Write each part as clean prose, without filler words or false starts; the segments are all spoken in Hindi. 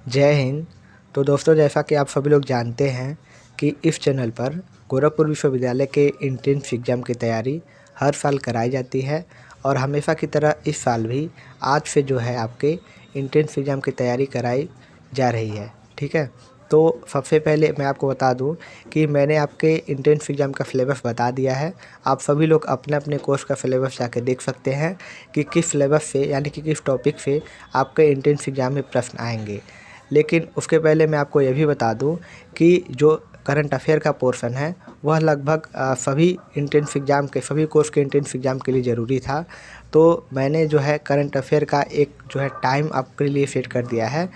जय हिंद। तो दोस्तों, जैसा कि आप सभी लोग जानते हैं कि इस चैनल पर गोरखपुर विश्वविद्यालय के एंट्रेंस एग्ज़ाम की तैयारी हर साल कराई जाती है और हमेशा की तरह इस साल भी आज से जो है आपके एंट्रेंस एग्ज़ाम की तैयारी कराई जा रही है। ठीक है, तो सबसे पहले मैं आपको बता दूं कि मैंने आपके एंट्रेंस एग्ज़ाम का सिलेबस बता दिया है। आप सभी लोग अपने अपने कोर्स का सिलेबस जाके देख सकते हैं कि किस सिलेबस से यानी कि किस टॉपिक से आपके एंट्रेंस एग्ज़ाम में प्रश्न आएंगे। लेकिन उसके पहले मैं आपको ये भी बता दूं कि जो करंट अफेयर का पोर्शन है वह लगभग सभी एंट्रेंस एग्ज़ाम के सभी कोर्स के एंट्रेंस एग्ज़ाम के लिए ज़रूरी था। तो मैंने जो है करंट अफेयर का एक जो है टाइम आपके लिए सेट कर दिया है।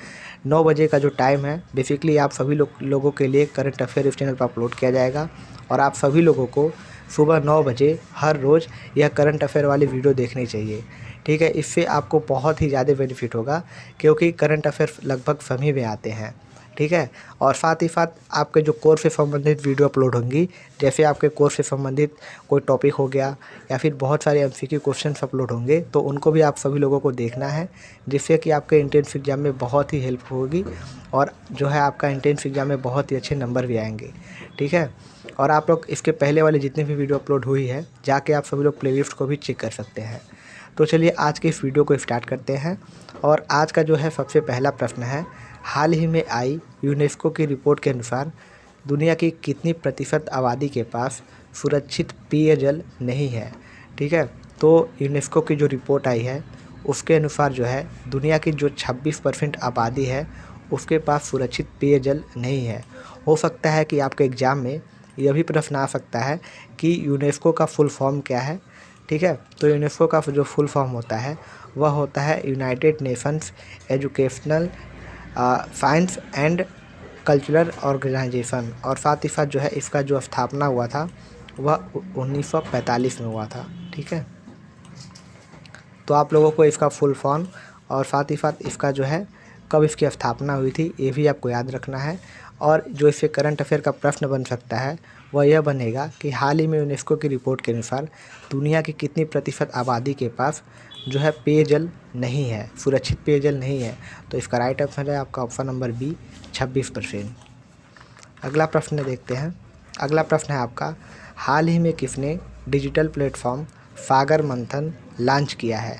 9 बजे का जो टाइम है बेसिकली आप सभी लोगों के लिए करंट अफेयर इस चैनल पर अपलोड किया जाएगा और आप सभी लोगों को सुबह 9 बजे हर रोज़ यह करंट अफेयर वाली वीडियो देखनी चाहिए। ठीक है, इससे आपको बहुत ही ज़्यादा बेनिफिट होगा क्योंकि करंट अफेयर लगभग सभी में आते हैं। ठीक है, और साथ ही साथ आपके जो कोर्स से संबंधित वीडियो अपलोड होंगी, जैसे आपके कोर्स से संबंधित कोई टॉपिक हो गया या फिर बहुत सारे एमसीक्यू क्वेश्चंस अपलोड होंगे, तो उनको भी आप सभी लोगों को देखना है, जिससे कि आपके एंट्रेंस एग्ज़ाम में बहुत ही हेल्प होगी और जो है आपका एंट्रेंस एग्ज़ाम में बहुत ही अच्छे नंबर भी आएंगे। ठीक है, और आप लोग इसके पहले वाले जितनी भी वीडियो अपलोड हुई है जाके आप सभी लोग प्लेलिस्ट को भी चेक कर सकते हैं। तो चलिए आज के इस वीडियो को स्टार्ट करते हैं और आज का जो है सबसे पहला प्रश्न है, हाल ही में आई यूनेस्को की रिपोर्ट के अनुसार दुनिया की कितनी प्रतिशत आबादी के पास सुरक्षित पेयजल नहीं है। ठीक है, तो यूनेस्को की जो रिपोर्ट आई है उसके अनुसार जो है दुनिया की जो 26% आबादी है उसके पास सुरक्षित पेयजल नहीं है। हो सकता है कि आपके एग्ज़ाम में यह भी प्रश्न आ सकता है कि यूनेस्को का फुल फॉर्म क्या है। ठीक है, तो यूनेस्को का जो फुल फॉर्म होता है वह होता है United Nations Educational Science and Cultural Organization, और साथ ही साथ जो है इसका जो स्थापना हुआ था वह 1945 में हुआ था। ठीक है, तो आप लोगों को इसका फुल फॉर्म और साथ ही साथ इसका जो है कब इसकी स्थापना हुई थी ये भी आपको याद रखना है। और जो इससे करंट अफेयर का प्रश्न बन सकता है वह यह बनेगा कि हाल ही में यूनेस्को की रिपोर्ट के अनुसार दुनिया की कितनी प्रतिशत आबादी के पास जो है पेयजल नहीं है, सुरक्षित पेयजल नहीं है। तो इसका राइट ऑप्शन है आपका ऑप्शन नंबर बी, 26%। अगला प्रश्न देखते हैं। अगला प्रश्न है आपका, हाल ही में किसने डिजिटल प्लेटफॉर्म सागर मंथन लॉन्च किया है।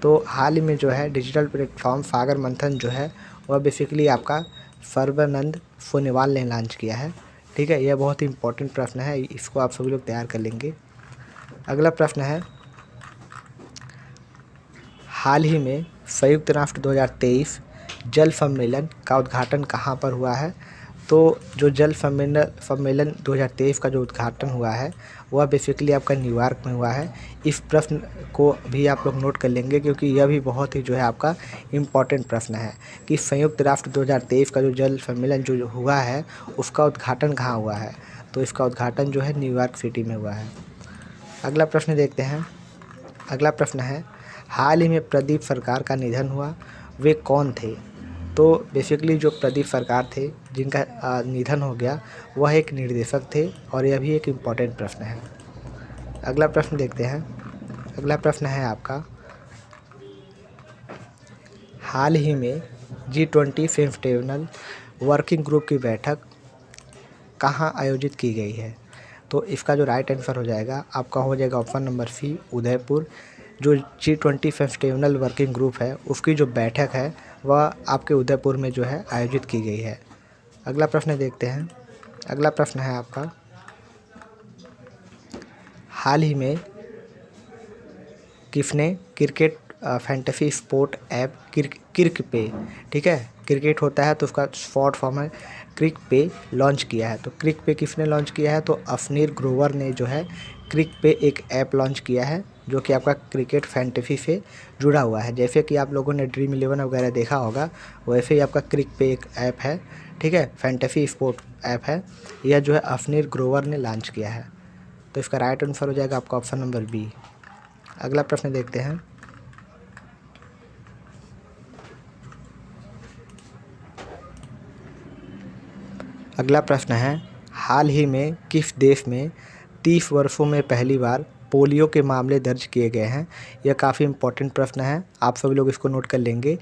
तो हाल ही में जो है डिजिटल प्लेटफॉर्म सागर मंथन जो है वह बेसिकली आपका सर्बानंद सोनोवाल ने लॉन्च किया है। ठीक है, यह बहुत ही इंपॉर्टेंट प्रश्न है, इसको आप सभी लोग तैयार कर लेंगे। अगला प्रश्न है, हाल ही में संयुक्त राष्ट्र 2023 जल सम्मेलन का उद्घाटन कहाँ पर हुआ है। तो जो जल सम्मेलन 2023 का जो उद्घाटन हुआ है वह बेसिकली आपका न्यूयॉर्क में हुआ है। इस प्रश्न को भी आप लोग नोट कर लेंगे क्योंकि यह भी बहुत ही जो है आपका इम्पॉर्टेंट प्रश्न है कि संयुक्त राष्ट्र 2023 का जो जल सम्मेलन जो हुआ है उसका उद्घाटन कहाँ हुआ है। तो इसका उद्घाटन जो है न्यूयॉर्क सिटी में हुआ है। अगला प्रश्न देखते हैं। अगला प्रश्न है, हाल ही में प्रदीप सरकार का निधन हुआ, वे कौन थे। तो बेसिकली जो प्रदीप सरकार थे जिनका निधन हो गया वह एक निर्देशक थे और यह भी एक इम्पॉर्टेंट प्रश्न है। अगला प्रश्न देखते हैं। अगला प्रश्न है आपका, हाल ही में G20 फेस्टिवल वर्किंग ग्रुप की बैठक कहाँ आयोजित की गई है। तो इसका जो राइट आंसर हो जाएगा आपका हो जाएगा ऑप्शन नंबर सी, उदयपुर। जो G20 फेस्टिवल वर्किंग ग्रुप है उसकी जो बैठक है वह आपके उदयपुर में जो है आयोजित की गई है। अगला प्रश्न देखते हैं। अगला प्रश्न है आपका, हाल ही में किसने क्रिकेट फैंटेसी स्पोर्ट ऐप क्रिक पे, ठीक है, क्रिकेट होता है तो उसका शॉर्ट फॉर्म है क्रिक पे, लॉन्च किया है। तो क्रिक पे किसने लॉन्च किया है। तो अफनीर ग्रोवर ने जो है क्रिक पे एक ऐप लॉन्च किया है जो कि आपका क्रिकेट फैंटेसी से जुड़ा हुआ है। जैसे कि आप लोगों ने ड्रीम 11 वगैरह देखा होगा वैसे ही आपका क्रिक पे एक ऐप है। ठीक है, फैंटेसी स्पोर्ट ऐप है। यह जो है अफनीर ग्रोवर ने लॉन्च किया है। तो इसका राइट आंसर हो जाएगा आपका ऑप्शन नंबर बी। अगला प्रश्न देखते हैं। अगला प्रश्न है, हाल ही में किस देश में 30 वर्षों में पहली बार पोलियो के मामले दर्ज किए गए हैं। यह काफ़ी इम्पोर्टेंट प्रश्न है, आप सभी लोग इसको नोट कर लेंगे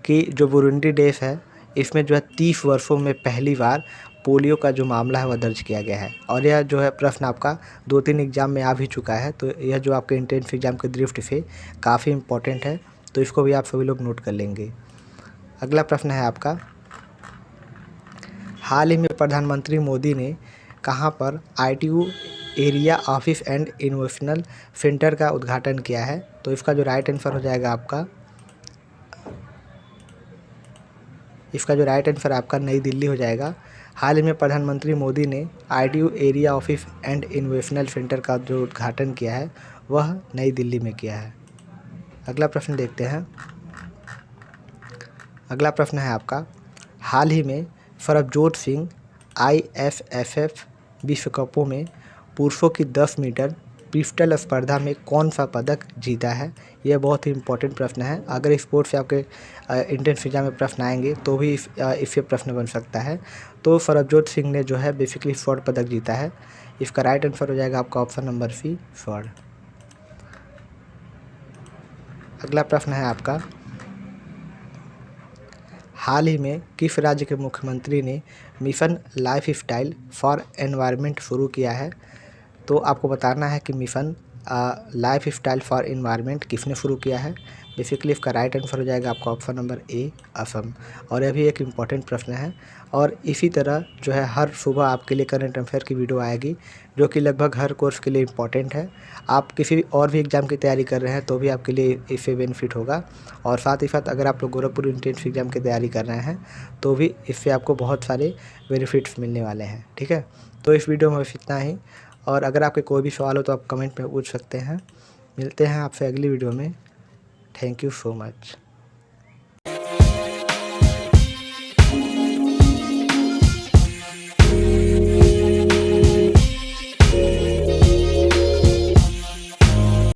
कि जो बुरुंडी देश है इसमें जो है 30 वर्षों में पहली बार पोलियो का जो मामला है वह दर्ज किया गया है। और यह जो है प्रश्न आपका 2-3 एग्ज़ाम में आ भी चुका है, तो यह जो आपके एंट्रेंस एग्ज़ाम के दृष्टि से काफ़ी इम्पोर्टेंट है, तो इसको भी आप सभी लोग नोट कर लेंगे। अगला प्रश्न है आपका, हाल ही में प्रधानमंत्री मोदी ने कहाँ पर ITU area office and innovational centre का उद्घाटन किया है? तो इसका जो राइट आंसर हो जाएगा आपका नई दिल्ली हो जाएगा। हाल ही में प्रधानमंत्री मोदी ने ITU area office and innovational centre का जो उद्घाटन किया है वह नई दिल्ली में किया है। अगला प्रश्न देखते हैं। अगला प्रश्न है आपका, हाल ही में सरबजोत सिंह IFFF विश्व कपों में पुरुषों की 10 मीटर पिस्टल स्पर्धा में कौन सा पदक जीता है? यह बहुत ही इम्पोर्टेंट प्रश्न है। अगर स्पोर्ट्स से आपके एंट्रेंस एग्जाम में प्रश्न आएंगे तो भी इससे प्रश्न बन सकता है। तो सरबजोत सिंह ने जो है बेसिकली स्वर्ण पदक जीता है। इसका राइट आंसर हो जाएगा आपका ऑप्शन नंबर सी, स्वर्ण। अगला प्रश्न है आपका, हाल ही में किस राज्य के मुख्यमंत्री ने mission life style for environment शुरू किया है? तो आपको बताना है कि mission life style for environment किसने शुरू किया है। बेसिकली इसका राइट आंसर हो जाएगा आपका ऑप्शन नंबर ए, असम। और यह भी एक इम्पॉर्टेंट प्रश्न है। और इसी तरह जो है हर सुबह आपके लिए करंट अफेयर की वीडियो आएगी, जो कि लगभग हर कोर्स के लिए इम्पॉर्टेंट है। आप किसी भी और भी एग्ज़ाम की तैयारी कर रहे हैं तो भी आपके लिए इससे बेनिफिट होगा। और साथ ही साथ अगर आप लोग गोरखपुर एंट्रेंस एग्ज़ाम की तैयारी कर रहे हैं तो भी इससे आपको बहुत सारे बेनिफिट्स मिलने वाले हैं। ठीक है, तो इस वीडियो में बस इतना ही। और अगर आपके कोई भी सवाल हो तो आप कमेंट में पूछ सकते हैं। मिलते हैं आपसे अगली वीडियो में। Thank you so much.